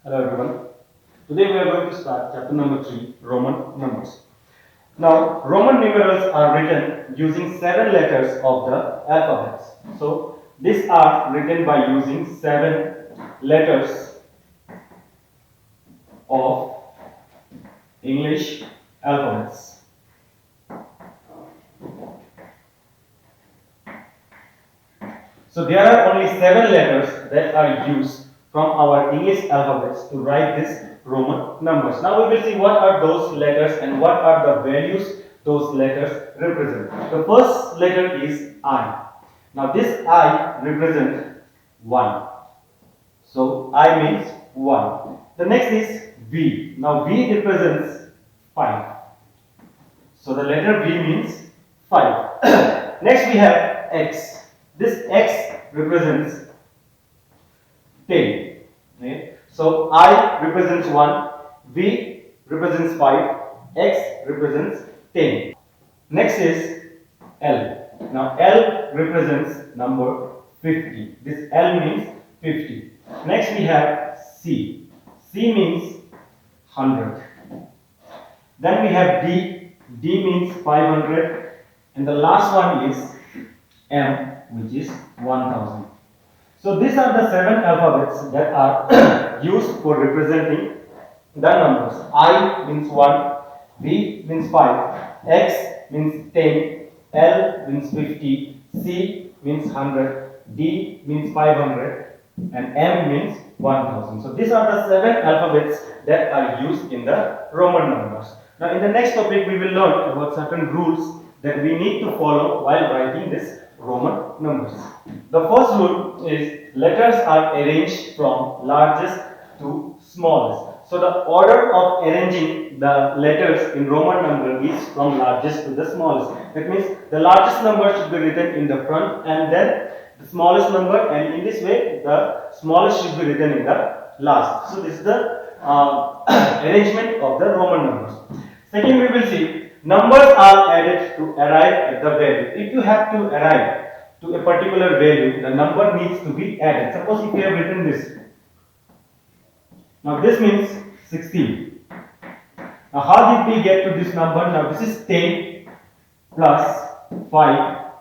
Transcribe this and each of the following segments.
Hello everyone. Today we are going to start chapter number 3, Roman numbers. Now, Roman numerals are written using 7 letters of the alphabets. So, these are written by using 7 letters of English alphabets. So, there are only 7 letters that are used from our English alphabets to write these Roman numbers. Now, we will see what are those letters and what are the values those letters represent. The first letter is I. Now, this I represents 1. So, I means 1. The next is V. Now, V represents 5. So, the letter V means 5. Next, we have X. This X represents 10. Okay? So I represents 1, V represents 5, X represents 10. Next is L. Now L represents number 50. This L means 50. Next we have C. C means 100. Then we have D. D means 500. And the last one is M, which is 1000. So these are the 7 alphabets that are used for representing the numbers. I means 1, V means 5, X means 10, L means 50, C means 100, D means 500, and M means 1000. So these are the 7 alphabets that are used in the Roman numbers. Now in the next topic we will learn about certain rules that we need to follow while writing this Roman numbers. The first rule is letters are arranged from largest to smallest. So the order of arranging the letters in Roman number is from largest to the smallest. That means the largest number should be written in the front and then the smallest number, and in this way the smallest should be written in the last. So this is the arrangement of the Roman numbers. Second, we will see numbers are added to arrive at the value. If you have to arrive to a particular value, the number needs to be added. Suppose if you have written this. Now this means 16. Now how did we get to this number? Now this is 10 plus 5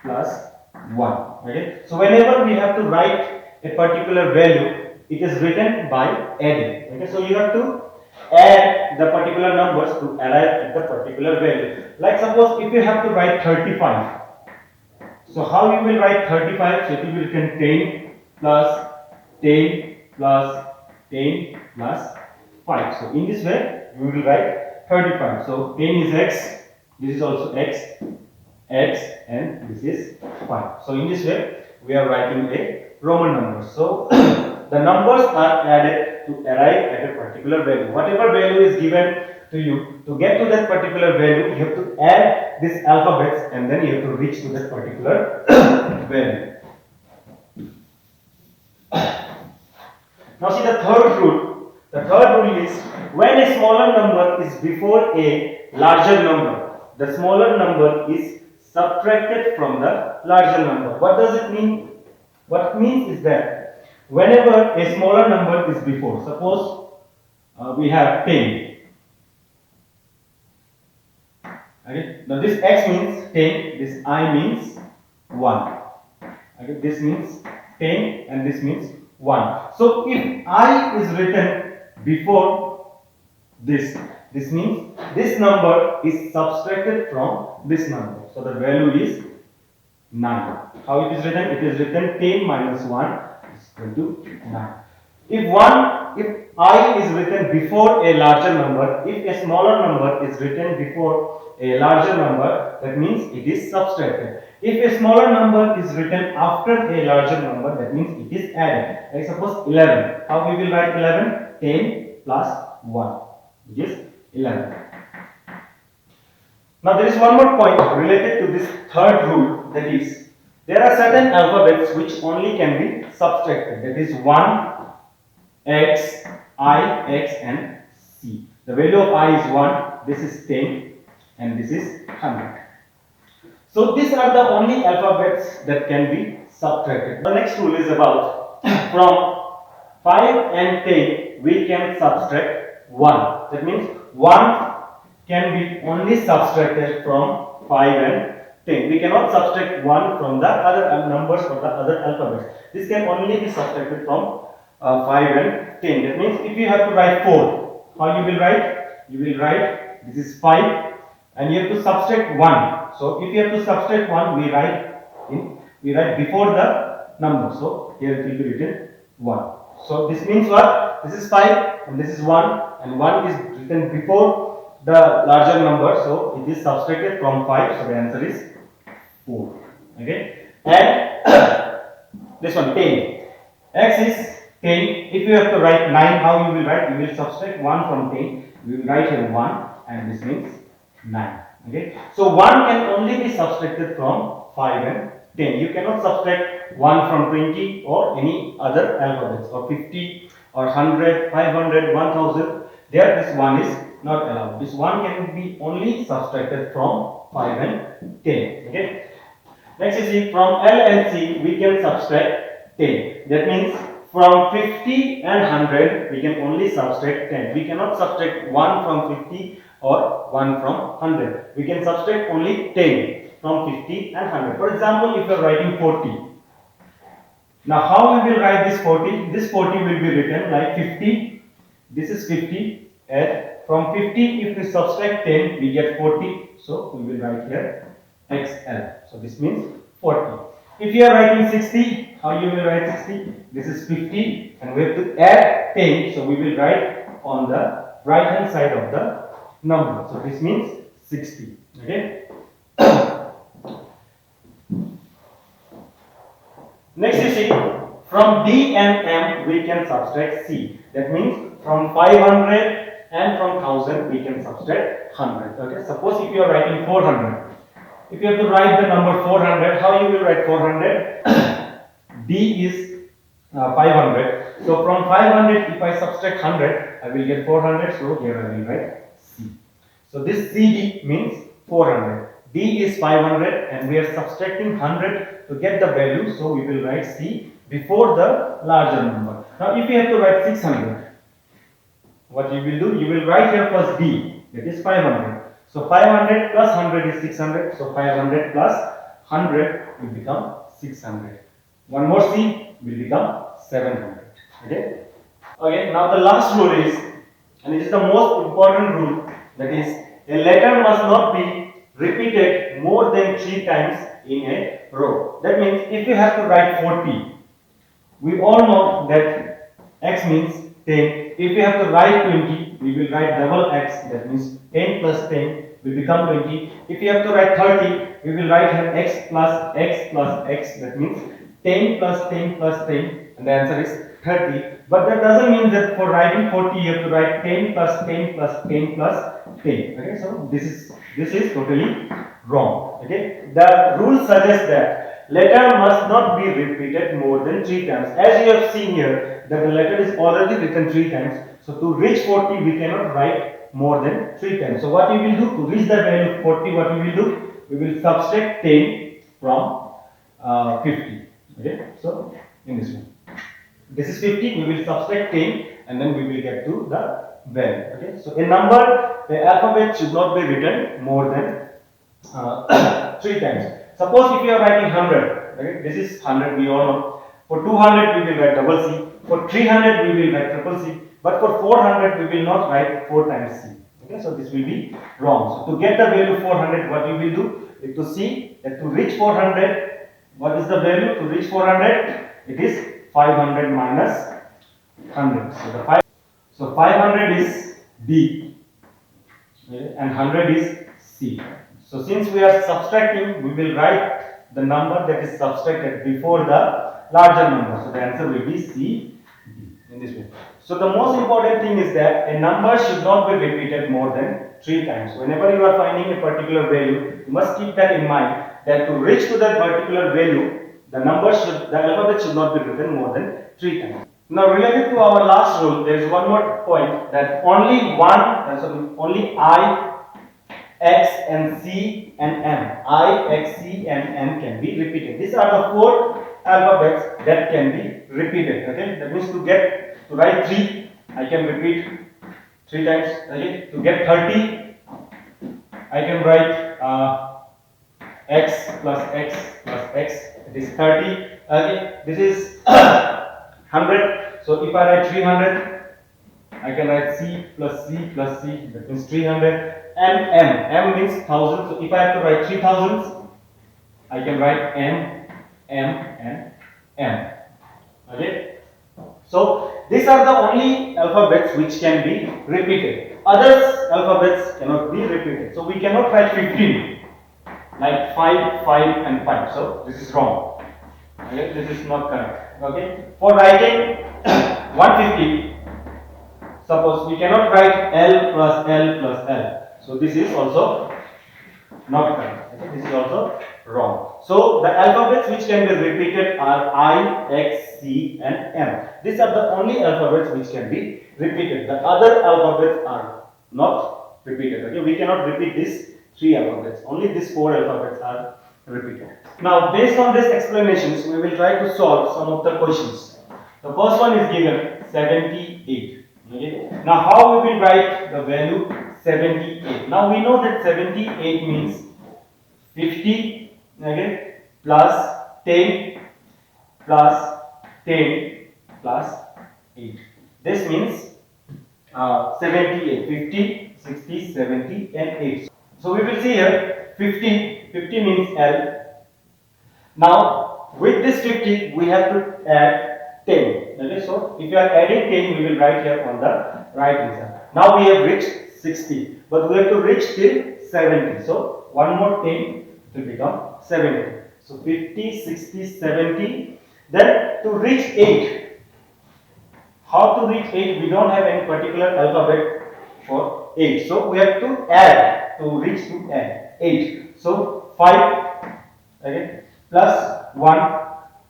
plus 1. Okay. So whenever we have to write a particular value, it is written by adding. Okay. So you have to add the particular numbers to arrive at the particular value. Like suppose if you have to write 35. So how you will write 35? So it will be written 10 plus 10 plus 10 plus 5. So in this way you will write 35. So 10 is x, this is also x, x, and this is 5. So in this way we are writing a Roman number. So the numbers are added to arrive at a particular value. Whatever value is given to you, to get to that particular value, you have to add these alphabets and then you have to reach to that particular value. Now see the third rule. The third rule is when a smaller number is before a larger number, the smaller number is subtracted from the larger number. What does it mean? What it means is that whenever a smaller number is before, suppose we have 10. Okay. Now this x means 10, this I means 1. Okay. This means 10 and this means 1. So if I is written before this means this number is subtracted from this number. So the value is 9. How it is written? It is written 10 minus 1 is equal to 9. If I is written before a larger number, if a smaller number is written before a larger number, that means it is subtracted. If a smaller number is written after a larger number, that means it is added. Like suppose 11. How we will write 11? 10 plus 1, which is 11. Now there is one more point related to this third rule, that is there are certain alphabets which only can be subtracted. That is 1, X, I, X and C. The value of I is 1, this is 10 and this is 100. So these are the only alphabets that can be subtracted. The next rule is about from 5 and 10 we can subtract 1. That means 1 can be only subtracted from 5 and 10. We cannot subtract 1 from the other numbers or the other alphabets. This can only be subtracted from 5 and 10. That means if you have to write 4, how you will write? You will write this is 5 and you have to subtract 1. So if you have to subtract 1, we write before the number. So here it will be written 1. So this means what? This is 5 and this is 1 and 1 is written before the larger number. So it is subtracted from 5. So the answer is 4. Okay. And this one 10. X is 10. If you have to write 9, how you will write? You will subtract 1 from 10. We will write here 1 and this means 9. Okay. So 1 can only be subtracted from 5 and 10. You cannot subtract 1 from 20 or any other alphabets or 50 or 100, 500, 1000. There this 1 is not allowed. This 1 can be only subtracted from 5 and 10. Okay. Next you see from L and C we can subtract 10. That means from 50 and 100 we can only subtract 10. We cannot subtract 1 from 50 or 1 from 100. We can subtract only 10 from 50 and 100. For example, if you are writing 40. Now how we will write this 40? This 40 will be written like 50. This is 50 and from 50 if we subtract 10 we get 40. So we will write here XL. So this means 40. If you are writing 60, how you will write 60? This is 50 and we have to add 10. So we will write on the right hand side of the number. So this means 60. Okay. Next you see from D and M we can subtract C. That means from 500 and from 1000 we can subtract 100. Okay. Suppose if you are writing 400. If you have to write the number 400, how you will write 400? D is 500. So from 500 if I subtract 100 I will get 400. So here I will write C. So this CD means 400. D is 500 and we are subtracting 100 to get the value. So we will write C before the larger number. Now if you have to write 600, what you will do? You will write here first D, that is 500. So 500 plus 100 is 600. So 500 plus 100 will become 600. One more C will become 700. Okay. Okay. Now the last rule is, and it is the most important rule, that is a letter must not be repeated more than 3 times in a row. That means if you have to write 40, we all know that X means 10. If you have to write 20, we will write double X. That means 10 plus 10 will become 20. If you have to write 30, we will write here X plus X plus X. That means 10 plus 10 plus 10 and the answer is 30. But that doesn't mean that for writing 40 you have to write 10 plus 10 plus 10 plus 10. Okay, so this is totally wrong. Okay, the rule suggests that letter must not be repeated more than 3 times. As you have seen here that the letter is already written 3 times. So to reach 40 we cannot write more than 3 times. So what we will do to reach the value of 40, what we will do? We will subtract 10 from 50. Okay, so in this one. This is 50, we will subtract 10 and then we will get to the value. Okay, so a number, the alphabet should not be written more than 3 times. Suppose if you are writing 100, okay, this is 100, we all know. For 200 we will write double C. For 300 we will write triple C. But for 400 we will not write 4 times C. Okay, so this will be wrong. So to get the value 400, what you will do is to see that to reach 400, what is the value? To reach 400, it is 500 minus 100. So 500 is D, okay, and 100 is C. So since we are subtracting, we will write the number that is subtracted before the larger number. So the answer will be C, D in this way. So the most important thing is that a number should not be repeated more than 3 times. Whenever you are finding a particular value, you must keep that in mind that to reach to that particular value, the alphabet should not be written more than 3 times. Now related to our last rule, there is one more point that only I, X and C and M. I, X, C and M can be repeated. These are the 4 alphabets that can be repeated. Okay, that means to get to write 3, I can repeat 3 times. Okay, to get 30, I can write x plus x plus x. It is 30. Okay, this is 100. So if I write 300, I can write c plus c plus c. That means 300. And m means 1000. So if I have to write 3000, I can write m, and m. Okay. So these are the only alphabets which can be repeated. Other alphabets cannot be repeated. So we cannot write 15 like 5, 5 and 5. So this is wrong. Okay, this is not correct. Okay. For writing 150, suppose we cannot write L plus L plus L. So this is also not correct. Okay, this is also wrong. So the alphabets which can be repeated are I, X, C and M. These are the only alphabets which can be repeated. The other alphabets are not repeated. Okay, we cannot repeat these 3 alphabets. Only these 4 alphabets are repeated. Now, based on these explanations, we will try to solve some of the questions. The first one is given 78. Okay. Now, how we will write the value 78? Now we know that 78 means 50, okay, plus 10 plus 10 plus 8. This means 78, 50, 60, 70 and 8. So we will see here 50, 50 means L. Now with this 50 we have to add 10. Okay, so if you are adding 10, we will write here on the right hand side. Now we have reached 60, but we have to reach till 70. So one more 10 will become 70. So 50, 60, 70. Then to reach 8. How to reach 8? We don't have any particular alphabet for 8. So we have to add, to reach to add 8. So 5, okay, plus 1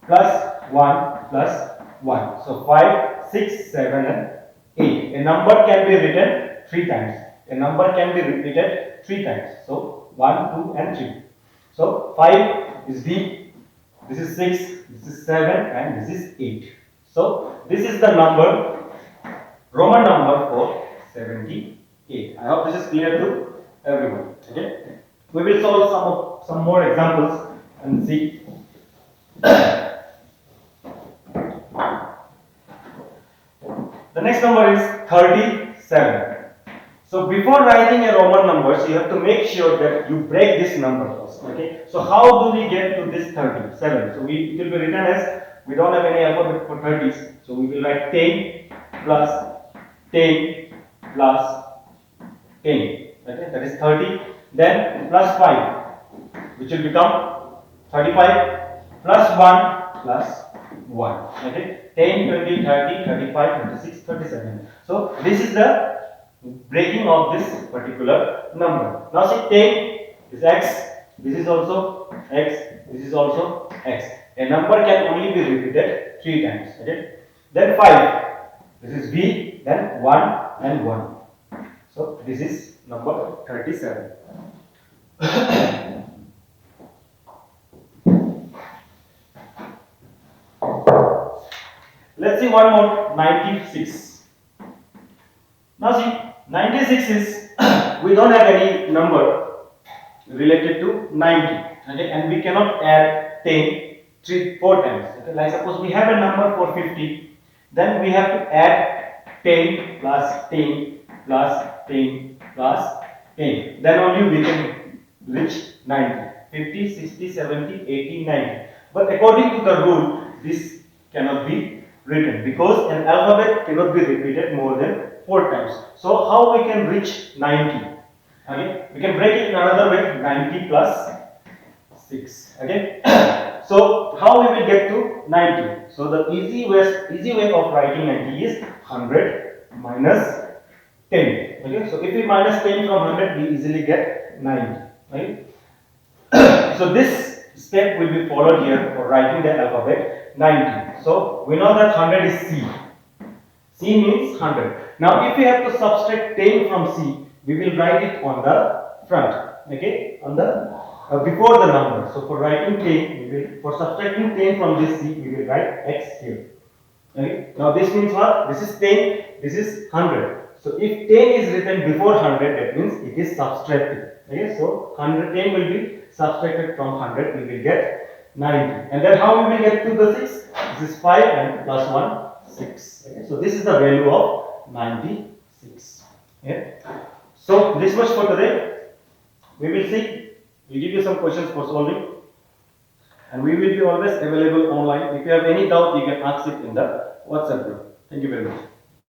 plus 1 plus 1. So 5, 6, 7 and 8. A number can be written 3 times. A number can be repeated 3 times. So 1, 2 and 3. So 5 is D, this is 6, this is 7 and this is 8. So this is the number, Roman number for 78. I hope this is clear to everyone. Okay. We will solve some more examples and see. The next number is 37. So before writing a Roman numbers, you have to make sure that you break this number first. Okay. So how do we get to this 37? So it will be written as, we don't have any alphabet for 30s. So we will write 10 plus 10 plus 10. Okay, that is 30. Then plus 5, which will become 35, plus 1 plus 1. Okay, 10, 20, 30, 35, 36, 37. So this is the breaking of this particular number. Now see, 10 is x, this is also x, this is also x. A number can only be repeated 3 times. Okay. Then 5, this is v, then 1 and 1. So this is number 37. Let's see one more, 96. Now see, 96 is, we don't have any number related to 90. Okay, and we cannot add 10 4 times. Okay, like suppose we have a number for 50, then we have to add 10 plus 10 plus 10 plus 10. Then only we can reach 90. 50, 60, 70, 80, 90. But according to the rule, this cannot be written because an alphabet cannot be repeated more than 4 times. So how we can reach 90? Okay, we can break it in another way, 90 plus 6. Okay. So how we will get to 90? So the easy way of writing 90 is 100 minus 10. Okay. So if we minus 10 from 100, we easily get 90. Right. So this step will be followed here for writing the alphabet 90. So we know that 100 is C. C means 100. Now if we have to subtract 10 from C, we will write it on the front. Okay, on the before the number. So for writing 10, for subtracting 10 from this C, we will write X here. Okay. Now this means what? This is 10, this is 100. So if 10 is written before 100, that means it is subtracted. Okay. So 110 will be subtracted from 100, we will get 90. And then how we will get to the 6? This is 5 and plus 1, 6. Okay. So this is the value of 96. Okay. So this much for today. We will see. We give you some questions for solving. And we will be always available online. If you have any doubt, you can ask it in the WhatsApp group. Thank you very much.